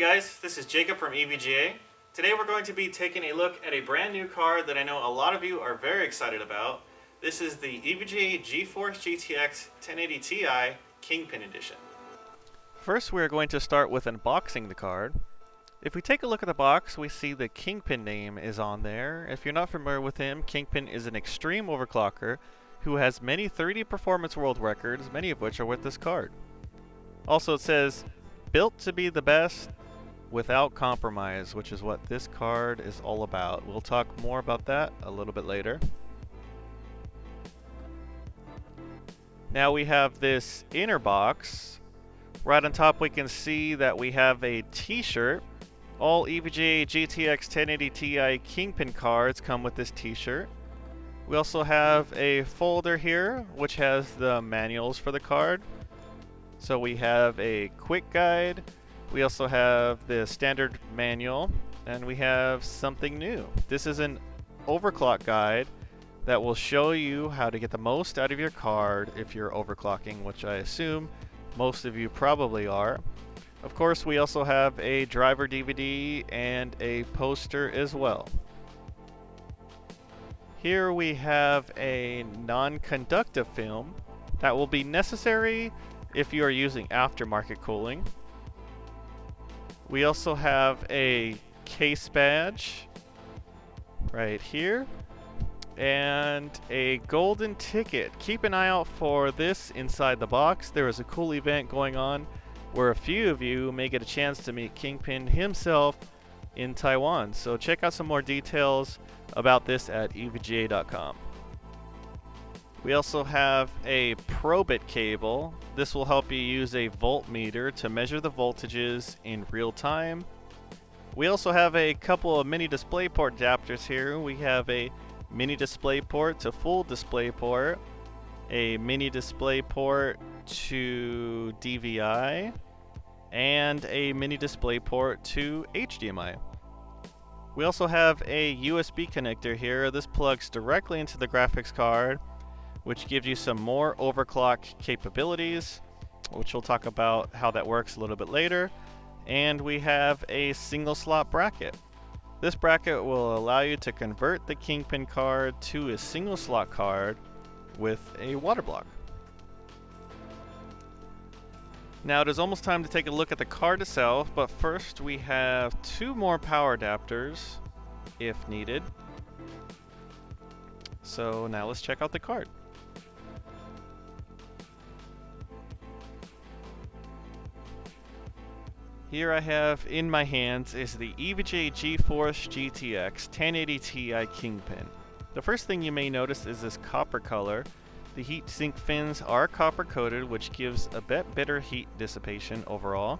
guys, this is Jacob from EVGA. Today we're going to be taking a look at a brand new card that I know a lot of you are very excited about. This is the EVGA GeForce GTX 1080 Ti Kingpin Edition. First we are going to start with unboxing the card. If we take a look at the box, we see the Kingpin name is on there. If you're not familiar with him, Kingpin is an extreme overclocker who has many 3D performance world records, many of which are with this card. Also it says, built to be the best without compromise, which is what this card is all about. We'll talk more about that a little bit later. Now we have this inner box. Right on top we can see that we have a t-shirt. All EVGA GTX 1080 Ti Kingpin cards come with this t-shirt. We also have a folder here which has the manuals for the card. So we have a quick guide, we also have the standard manual, and we have something new. This is an overclock guide that will show you how to get the most out of your card if you're overclocking, which I assume most of you probably are. Of course, we also have a driver DVD and a poster as well. Here we have a non-conductive film that will be necessary if you are using aftermarket cooling. We also have a case badge right here and a golden ticket. Keep an eye out for this inside the box. There is a cool event going on where a few of you may get a chance to meet Kingpin himself in Taiwan. So check out some more details about this at evga.com. We also have a Probit cable. This will help you use a voltmeter to measure the voltages in real time. We also have a couple of mini DisplayPort adapters here. We have a mini DisplayPort to full DisplayPort, a mini DisplayPort to DVI, and a mini DisplayPort to HDMI. We also have a USB connector here. This plugs directly into the graphics card, which gives you some more overclock capabilities, which we'll talk about how that works a little bit later. And we have a single slot bracket. This bracket will allow you to convert the Kingpin card to a single slot card with a water block. Now it is almost time to take a look at the card itself, but first we have two more power adapters if needed. So now let's check out the card. Here I have in my hands is the EVGA GeForce GTX 1080 Ti Kingpin. The first thing you may notice is this copper color. The heat sink fins are copper coated, which gives a bit better heat dissipation overall.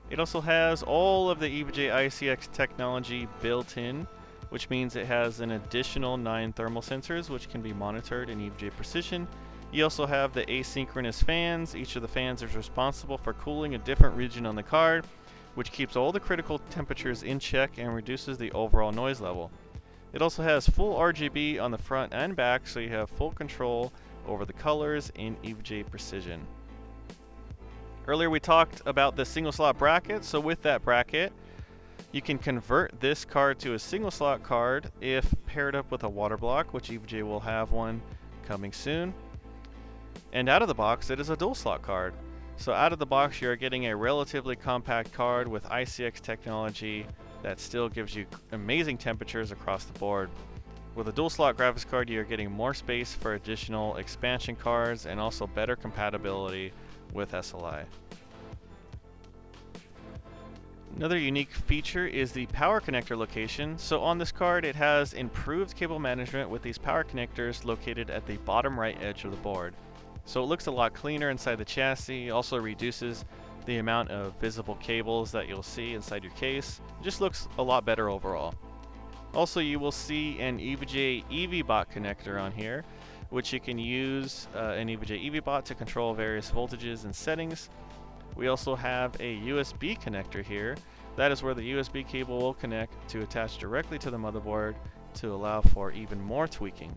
It also has all of the EVGA ICX technology built in, which means it has an additional 9 thermal sensors which can be monitored in EVGA Precision. You also have the asynchronous fans. Each of the fans is responsible for cooling a different region on the card, which keeps all the critical temperatures in check and reduces the overall noise level. It also has full RGB on the front and back, so you have full control over the colors in EVGA Precision. Earlier we talked about the single slot bracket, so with that bracket you can convert this card to a single slot card if paired up with a water block, which EVGA will have one coming soon. And out of the box it is a dual slot card. So out of the box you're getting a relatively compact card with ICX technology that still gives you amazing temperatures across the board. With a dual slot graphics card you're getting more space for additional expansion cards and also better compatibility with SLI. Another unique feature is the power connector location. So on this card it has improved cable management with these power connectors located at the bottom right edge of the board. So it looks a lot cleaner inside the chassis, also reduces the amount of visible cables that you'll see inside your case. It just looks a lot better overall. Also you will see an EVGA EVBot connector on here, which you can use an EVGA EVBot to control various voltages and settings. We also have a USB connector here. That is where the USB cable will connect to attach directly to the motherboard to allow for even more tweaking.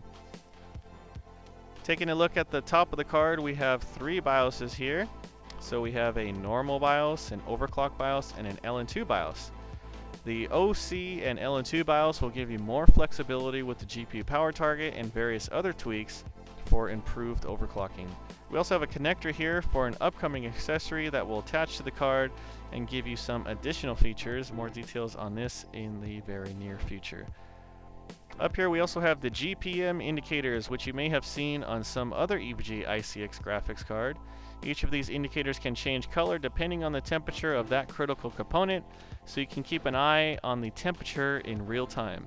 Taking a look at the top of the card, we have 3 BIOSes here. So we have a normal BIOS, an overclock BIOS, and an LN2 BIOS. The OC and LN2 BIOS will give you more flexibility with the GPU power target and various other tweaks for improved overclocking. We also have a connector here for an upcoming accessory that will attach to the card and give you some additional features. More details on this in the very near future. Up here we also have the GPM indicators, which you may have seen on some other EVGA ICX graphics card. Each of these indicators can change color depending on the temperature of that critical component, so you can keep an eye on the temperature in real time.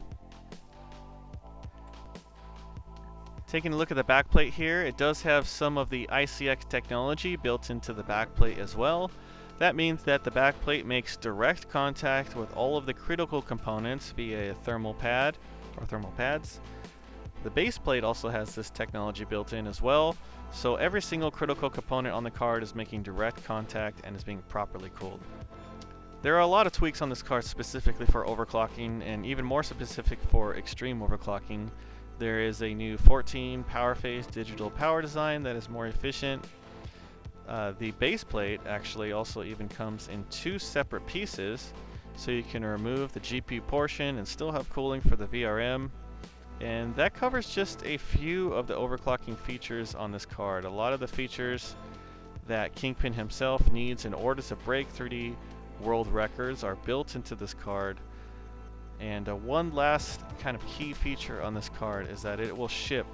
Taking a look at the backplate here, it does have some of the ICX technology built into the backplate as well. That means that the backplate makes direct contact with all of the critical components via a thermal pad or thermal pads. The base plate also has this technology built in as well, so every single critical component on the card is making direct contact and is being properly cooled. There are a lot of tweaks on this card specifically for overclocking, and even more specific for extreme overclocking. There is a new 14 power phase digital power design that is more efficient. The base plate actually also even comes in 2 separate pieces, so you can remove the GPU portion and still have cooling for the VRM. And that covers just a few of the overclocking features on this card. A lot of the features that Kingpin himself needs in order to break 3D world records are built into this card. And one last kind of key feature on this card is that it will ship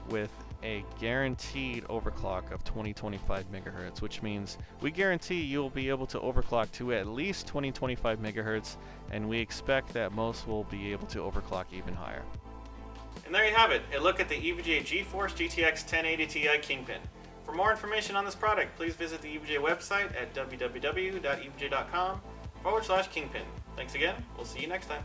with a guaranteed overclock of 2025 megahertz, which means we guarantee you'll be able to overclock to at least 2025 megahertz, and we expect that most will be able to overclock even higher. And there you have it, a look at the EVGA GeForce GTX 1080 Ti Kingpin. For more information on this product, please visit the EVGA website at www.evga.com/Kingpin. Thanks again, we'll see you next time.